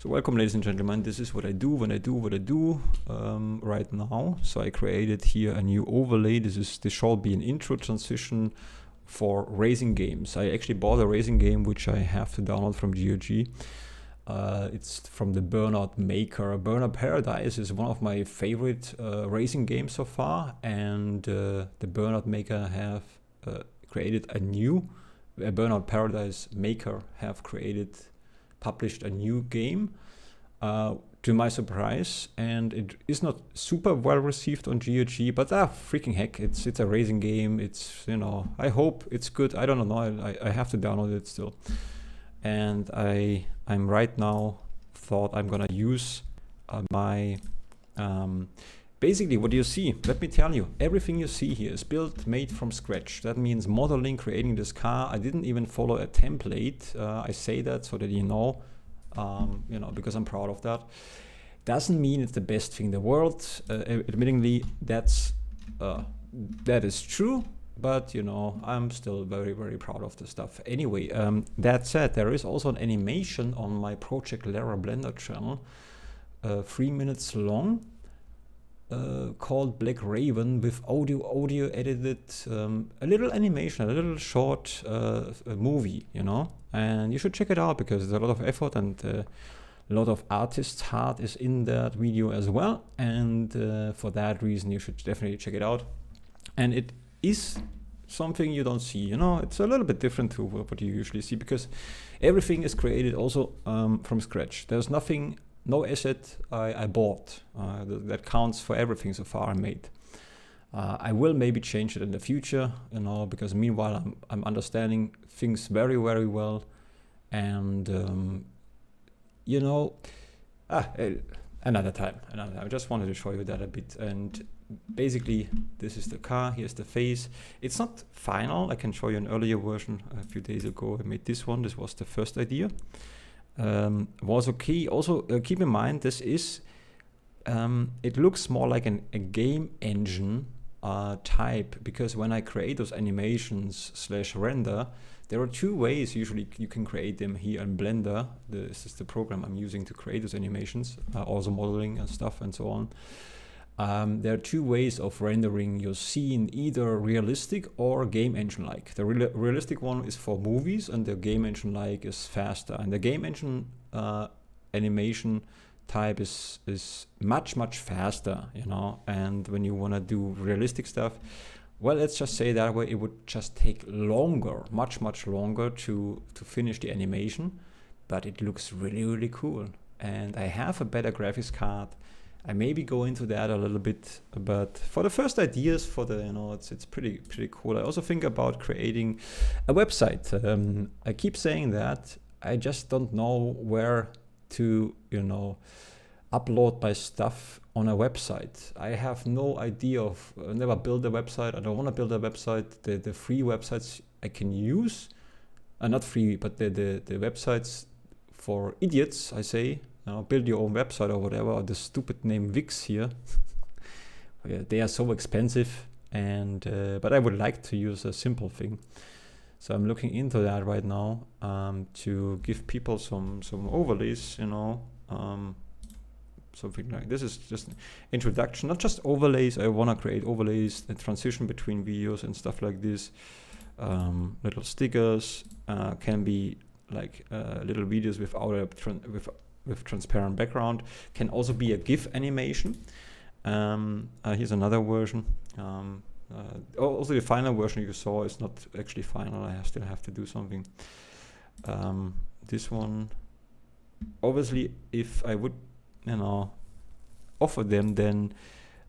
So welcome, ladies and gentlemen. This is what I do when I do what I do right now. So I created here a new overlay. This shall be an intro transition for racing games. I actually bought a racing game which I have to download from GOG. It's from the Burnout Maker. Burnout Paradise is one of my favorite racing games so far, and the Burnout Maker have created a new Burnout Paradise Maker have published a new game to my surprise, and it is not super well received on GOG, but freaking heck, it's a racing game. It's, you know, I hope it's good. I don't know. I have to download it still, and I'm right now thought I'm gonna use my basically what you see. Let me tell you, everything you see here is made from scratch. That means modeling, creating this car. I didn't even follow a template. I say that so that you know, because I'm proud of that. Doesn't mean it's the best thing in the world. Admittingly, that is true. But, you know, I'm still very, very proud of the stuff. Anyway, that said, there is also an animation on my Project Lara Blender channel, 3 minutes long, called Black Raven, with audio edited, a little animation, a little short movie, you know. And you should check it out because there's a lot of effort and a lot of artist's heart is in that video as well. And for that reason, you should definitely check it out. And it is something you don't see, you know. It's a little bit different to what you usually see because everything is created also from scratch. There's nothing, no asset I bought that counts for everything so far I made. I will maybe change it in the future, you know, because meanwhile I'm understanding things very, very well, and you know, another time. I just wanted to show you that a bit. And basically, this is the car. Here's the face. It's not final. I can show you an earlier version. A few days ago, I made this one. This was the first idea. Was okay. Also, keep in mind, this is, it looks more like a game engine type, because when I create those animations / render, there are two ways usually you can create them here in Blender. This is the program I'm using to create those animations, also modeling and stuff and so on. There are two ways of rendering your scene, either realistic or game engine-like. The realistic one is for movies, and the game engine-like is faster. And the game engine animation type is much, much faster, you know. And when you want to do realistic stuff, well, let's just say that way, it would just take longer, much, much longer to finish the animation, but it looks really, really cool. And I have a better graphics card. I maybe go into that a little bit, but for the first ideas, for the, you know, it's pretty cool. I also think about creating a website. I keep saying that. I just don't know where to, you know, upload my stuff on a website. I have no idea of, never built a website. I don't want to build a website. The free websites I can use, not free, but the websites for idiots, I say, you know, build your own website or whatever, or the stupid name Wix here. Yeah, they are so expensive, and but I would like to use a simple thing. So I'm looking into that right now, to give people some overlays, you know, something like this is just an introduction, not just overlays. I want to create overlays, the transition between videos and stuff like this. Little stickers can be like little videos with transparent background. Can also be a GIF animation. Here's another version. Also the final version you saw is not actually final. I still have to do something. This one, obviously, if I would, you know, offer them, then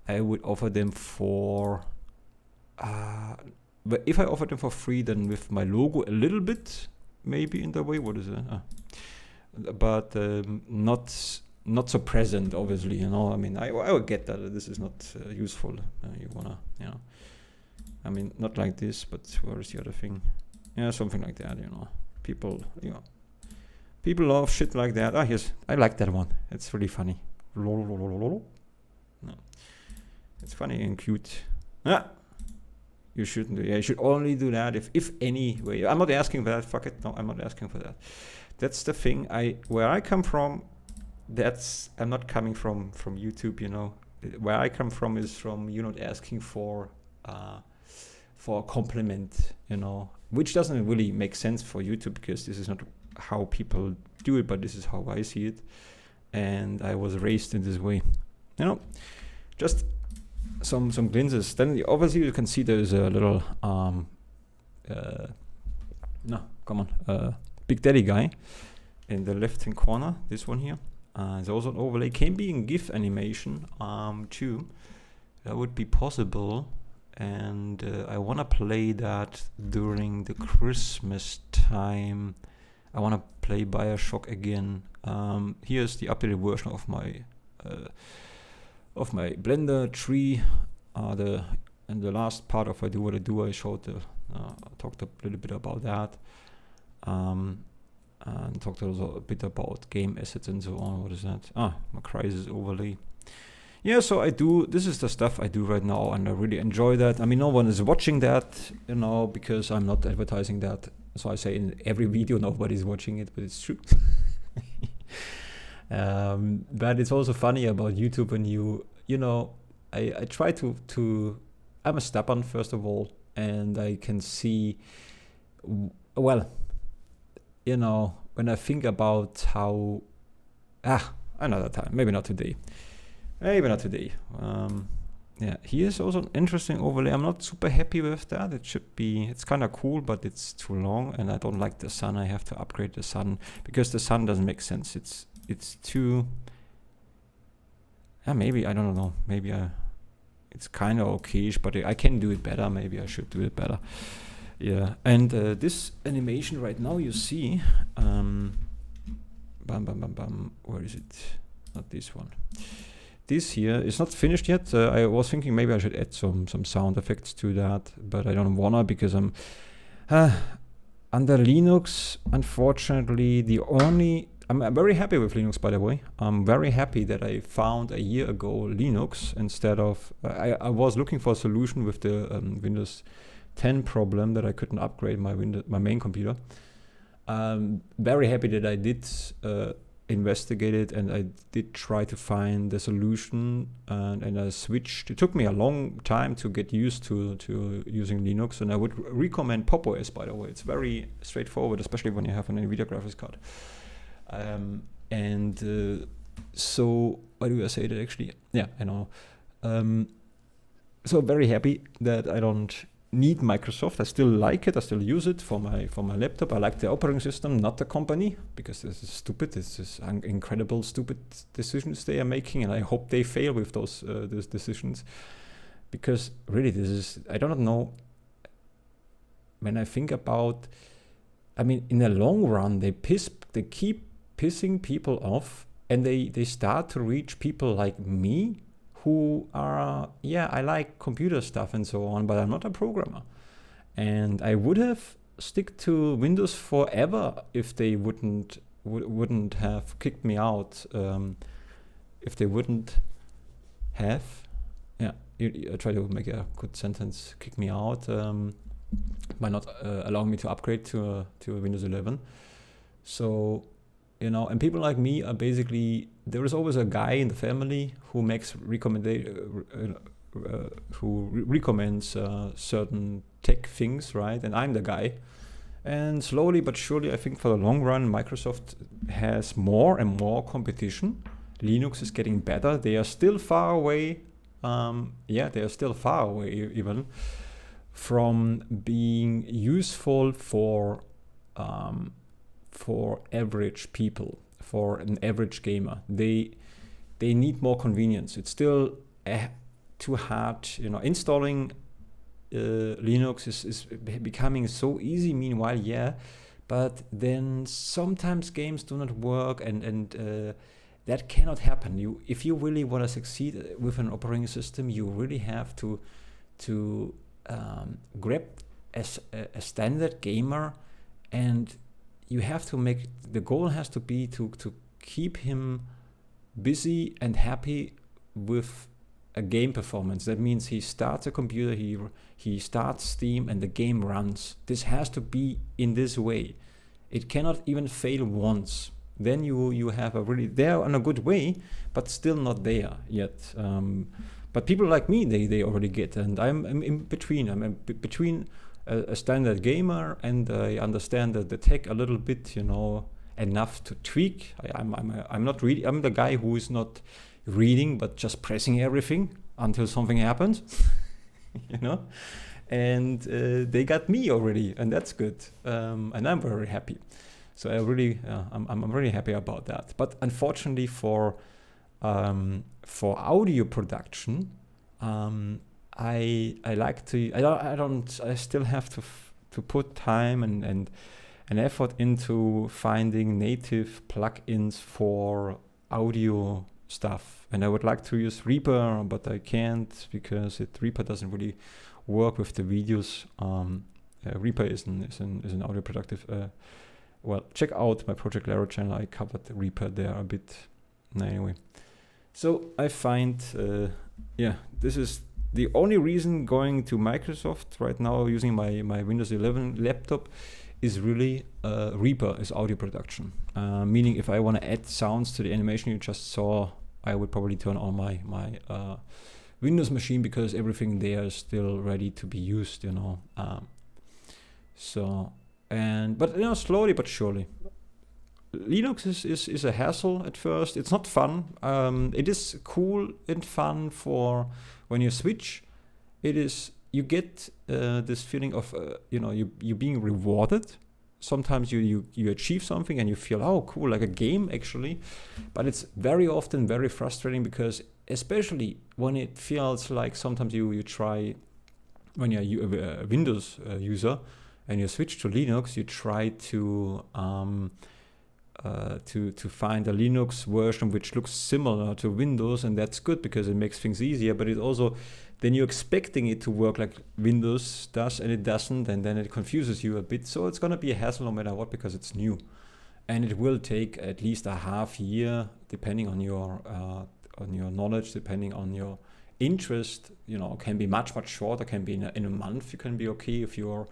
I would offer them for, but if I offer them for free, then with my logo a little bit, maybe in the way, what is it? But not so present, obviously, you know. I mean, I would get that this is not useful. You wanna, you know, I mean, not like this, but where is the other thing? Yeah, something like that, you know. People, you know, people love shit like that. Yes, I like that one. It's really funny. No, it's funny and cute. You shouldn't do. Yeah, you should only do that if any way. I'm not asking for that. Fuck it. No, I'm not asking for that. That's the thing. Where I come from, I'm not coming from YouTube, you know. Where I come from is from you not asking for a compliment, you know, which doesn't really make sense for YouTube because this is not how people do it, but this is how I see it, and I was raised in this way, you know. Just some glimpses. Then obviously you can see there's a little Big Daddy guy in the left hand corner. This one here. There's also an overlay. Can be in GIF animation too. That would be possible. And I want to play that during the Christmas time. I want to play BioShock again. Here's the updated version of my Blender tree. In the last part of I Do What I Do, I showed talked a little bit about that. And talked also a bit about game assets and so on. What is that? My Crysis overlay. Yeah, so this is the stuff I do right now, and I really enjoy that. I mean, no one is watching that, you know, because I'm not advertising that. So I say in every video, nobody's watching it, but it's true. But it's also funny about YouTube when you know, I try to I'm a stubborn, first of all, and I can see, well, you know, when I think about how, another time, maybe not today. Yeah, here's also an interesting overlay. I'm not super happy with that. It's kind of cool, but it's too long, and I don't like the sun. I have to upgrade the sun because the sun doesn't make sense. It's too, maybe, I don't know. Maybe it's kind of okayish, but I can do it better. Maybe I should do it better. Yeah, and this animation right now you see, where is it? Not this one. This here is not finished yet. I was thinking maybe I should add some sound effects to that, but I don't wanna because I'm under Linux. Unfortunately, I'm very happy with Linux, by the way. I'm very happy that I found a year ago Linux instead of I was looking for a solution with the Windows 10 problem that I couldn't upgrade my main computer. Very happy that I did investigate it, and I did try to find the solution, and I switched. It took me a long time to get used to using Linux, and I would recommend Pop! OS, by the way. It's very straightforward, especially when you have an NVIDIA graphics card. So why do I say that actually? Yeah, I know. So very happy that I don't need Microsoft. I still like it. I still use it for my laptop. I like the operating system, not the company, because this is stupid. This is incredible, stupid decisions they are making, and I hope they fail with those decisions. Because really, I don't know. When I think about, I mean, in the long run, they keep pissing people off, and they start to reach people like me, who are, I like computer stuff and so on, but I'm not a programmer. And I would have stick to Windows forever if they wouldn't have kicked me out. If they wouldn't have, I try to make a good sentence, kick me out by not allowing me to upgrade to Windows 11. So, you know, and people like me are basically, there is always a guy in the family who makes recommends certain tech things, right? And I'm the guy. And slowly but surely, I think for the long run, Microsoft has more and more competition. Linux is getting better. They are still far away. They are still far away even from being useful for average people, for an average gamer. They need more convenience. It's still too hard, you know. Installing Linux is becoming so easy meanwhile, but then sometimes games do not work, and that cannot happen. If you really want to succeed with an operating system, you really have to grab a standard gamer, and you have to the goal has to be to keep him busy and happy with a game performance. That means he starts a computer, he starts Steam, and the game runs. This has to be in this way. It cannot even fail once. then you have a really, they're on a good way, but still not there yet. But people like me, they already get, and I'm in between. I'm between a standard gamer, and I understand the tech a little bit, enough to tweak. I'm not really, I'm the guy who is not reading, but just pressing everything until something happens, And they got me already, and that's good. And I'm very happy. So I'm really happy about that. But unfortunately for audio production, I like to, I still have to put time and effort into finding native plugins for audio stuff. And I would like to use Reaper, but I can't because Reaper doesn't really work with the videos. Reaper is an audio productive. Well, check out my Project Laro channel. I covered the Reaper there a bit. Anyway, so I find, this is the only reason going to Microsoft right now using my Windows 11 laptop is really Reaper is audio production. Meaning if I want to add sounds to the animation you just saw, I would probably turn on my Windows machine because everything there is still ready to be used, But slowly but surely. Linux is a hassle at first. It's not fun. It is cool and fun for when you switch. You get this feeling of you being rewarded. Sometimes you achieve something and you feel, oh cool, like a game actually. But it's very often very frustrating because especially when it feels like sometimes you try, when you're a Windows user and you switch to Linux, you try to find a Linux version which looks similar to Windows, and that's good because it makes things easier, but it also, then you're expecting it to work like Windows does and it doesn't, and then it confuses you a bit. So it's gonna be a hassle no matter what because it's new. And it will take at least a half year, depending on your knowledge, depending on your interest. Can be much shorter, can be in a month you can be okay. If you're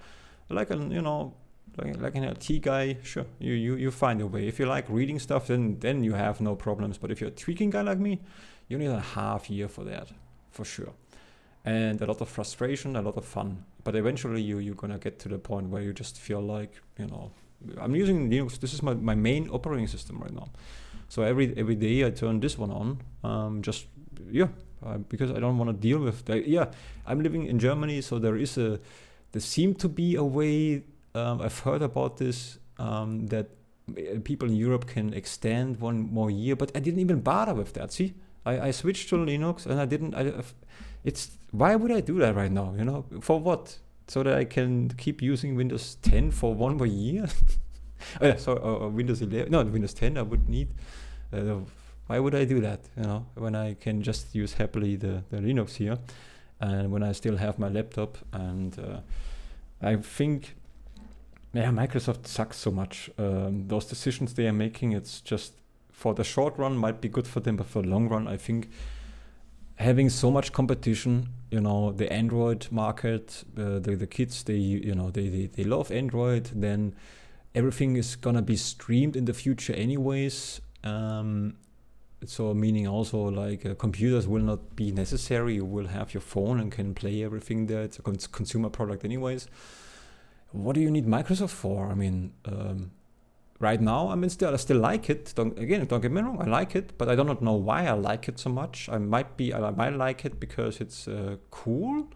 like an IT guy, sure, you find a way. If you like reading stuff, then you have no problems. But if you're a tweaking guy like me, you need a half year for that, for sure. And a lot of frustration, a lot of fun. But eventually you're gonna get to the point where you just feel like, I'm using Linux. This is my main operating system right now. So every day I turn this one on, because I don't want to deal with that. Yeah, I'm living in Germany, so there seemed to be a way. I've heard about this, that people in Europe can extend 1 more year, but I didn't even bother with that. See, I switched to Linux and I didn't. Why would I do that right now? For what? So that I can keep using Windows 10 for 1 more year? Windows 11. No, Windows 10 I would need. Why would I do that? When I can just use happily the Linux here, and when I still have my laptop. And I think, Microsoft sucks so much. Those decisions they are making, it's just for the short run might be good for them, but for the long run, I think having so much competition, the Android market, the kids, they love Android. Then everything is gonna be streamed in the future anyways. So meaning also like computers will not be necessary. You will have your phone and can play everything there. It's a consumer product anyways. What do you need Microsoft for? I mean, right now, I still like it. Don't get me wrong, I like it, but I do not know why I like it so much. I might like it because it's cool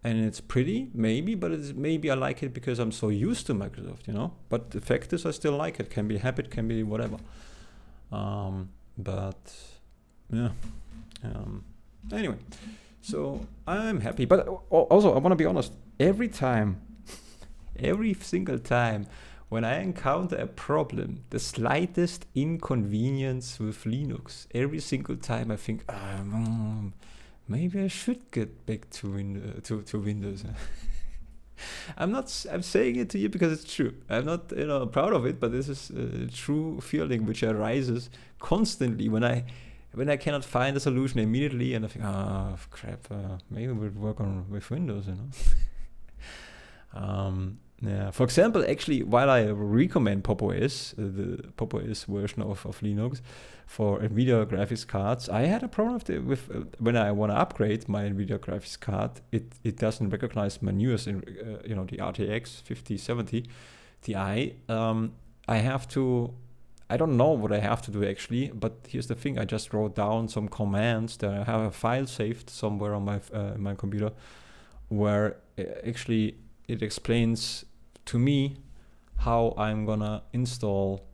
and it's pretty, maybe, but maybe I like it because I'm so used to Microsoft, But the fact is, I still like it. Can be habit, can be whatever. Anyway, so I'm happy. But also, I want to be honest. Every single time when I encounter a problem, the slightest inconvenience with Linux, every single time I think, maybe I should get back to Windows. I'm saying it to you because it's true. I'm not, proud of it, but this is a true feeling which arises constantly when I cannot find a solution immediately, and I think, crap, maybe we'll work with Windows, Yeah. For example, actually, while I recommend Pop! OS, the Pop! OS version of Linux for NVIDIA graphics cards, I had a problem with when I want to upgrade my NVIDIA graphics card, it doesn't recognize my newest, the RTX 5070 Ti. I have to, I don't know what I have to do actually, but here's the thing: I just wrote down some commands that I have a file saved somewhere on my computer, where actually it explains to me how I'm gonna install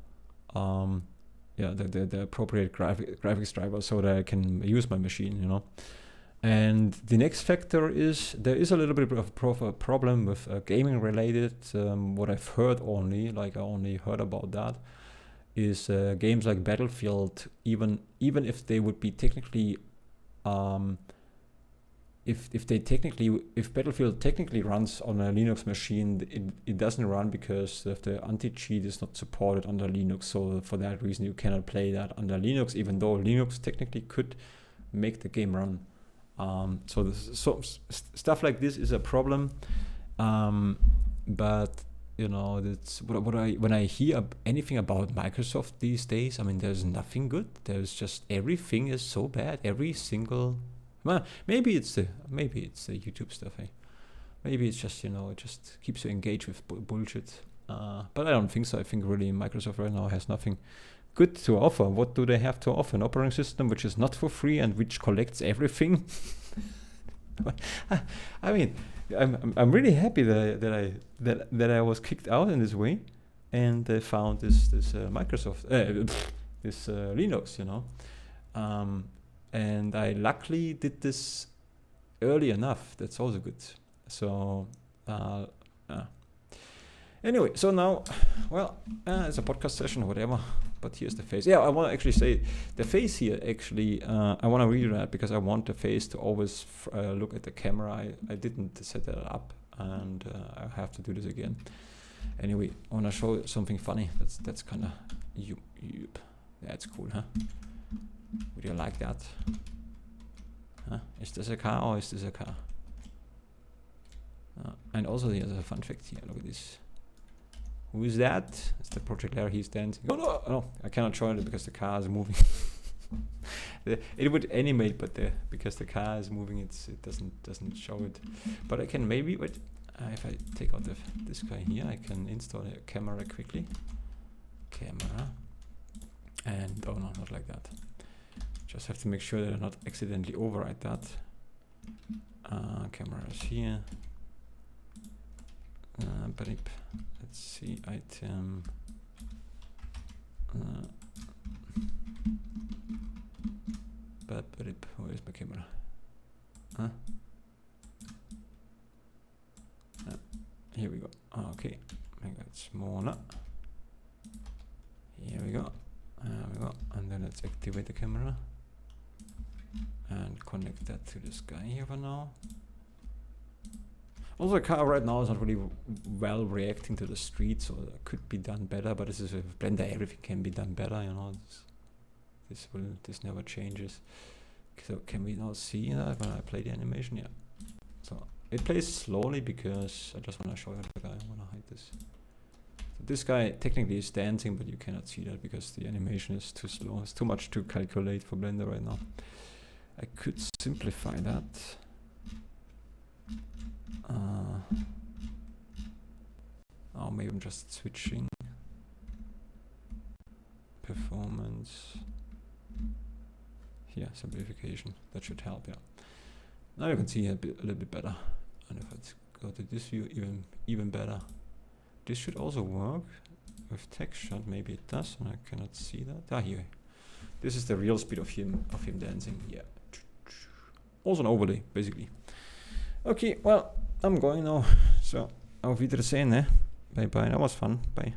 the appropriate graphics driver so that I can use my machine, And the next factor is there is a little bit of a problem with gaming related. What I've heard only, like I only heard about that, is games like Battlefield, even if they would be technically if Battlefield technically runs on a Linux machine, it doesn't run because the anti-cheat is not supported under Linux. So for that reason, you cannot play that under Linux, even though Linux technically could make the game run. So stuff like this is a problem. But that's when I hear anything about Microsoft these days, I mean, there's nothing good. There's just everything is so bad. Every single. Well, maybe it's the YouTube stuff. Maybe it's just it just keeps you engaged with bullshit. But I don't think so. I think really Microsoft right now has nothing good to offer. What do they have to offer? An operating system which is not for free and which collects everything. I mean, I'm really happy that I was kicked out in this way, and they found this Microsoft this Linux, and I luckily did this early enough. That's also good. So anyway, so now, it's a podcast session or whatever, but here's the face. Yeah, I want to actually say the face here, actually, I want to redo that because I want the face to always look at the camera. I didn't set that up, and I have to do this again. Anyway, I want to show something funny. That's kind of, that's cool, huh? Would you like that? Huh? Is this a car or is this a car? And also here's a fun fact here. Look at this. Who is that? It's the Project Larry. He's dancing. Oh no! I cannot show it because the car is moving. It would animate, but because the car is moving, it doesn't show it. But I can maybe wait. If I take out this guy here, I can install a camera quickly. Camera. And oh no, not like that. Just have to make sure that I not accidentally override that. Camera is here. Let's see, item. Where is my camera? Here we go. Okay, make that smaller. Here we go. And then let's activate the camera and connect that to this guy here for now. Also, the car right now is not really well reacting to the street, so it could be done better. But this is with Blender, everything can be done better. This never changes. So can we now see that when I play the animation? Yeah. So it plays slowly because I just want to show you the guy. I want to hide this. So this guy technically is dancing, but you cannot see that because the animation is too slow. It's too much to calculate for Blender right now. I could simplify that. Maybe I'm just switching performance. Here, simplification. That should help. Yeah. Now you can see a little bit better. And if I go to this view, even better. This should also work with texture. Maybe it does, and I cannot see that. Here. This is the real speed of him dancing. Yeah. Also an overlay, basically. Okay, well, I'm going now. So, auf Wiedersehen, ne? Bye bye. That was fun. Bye.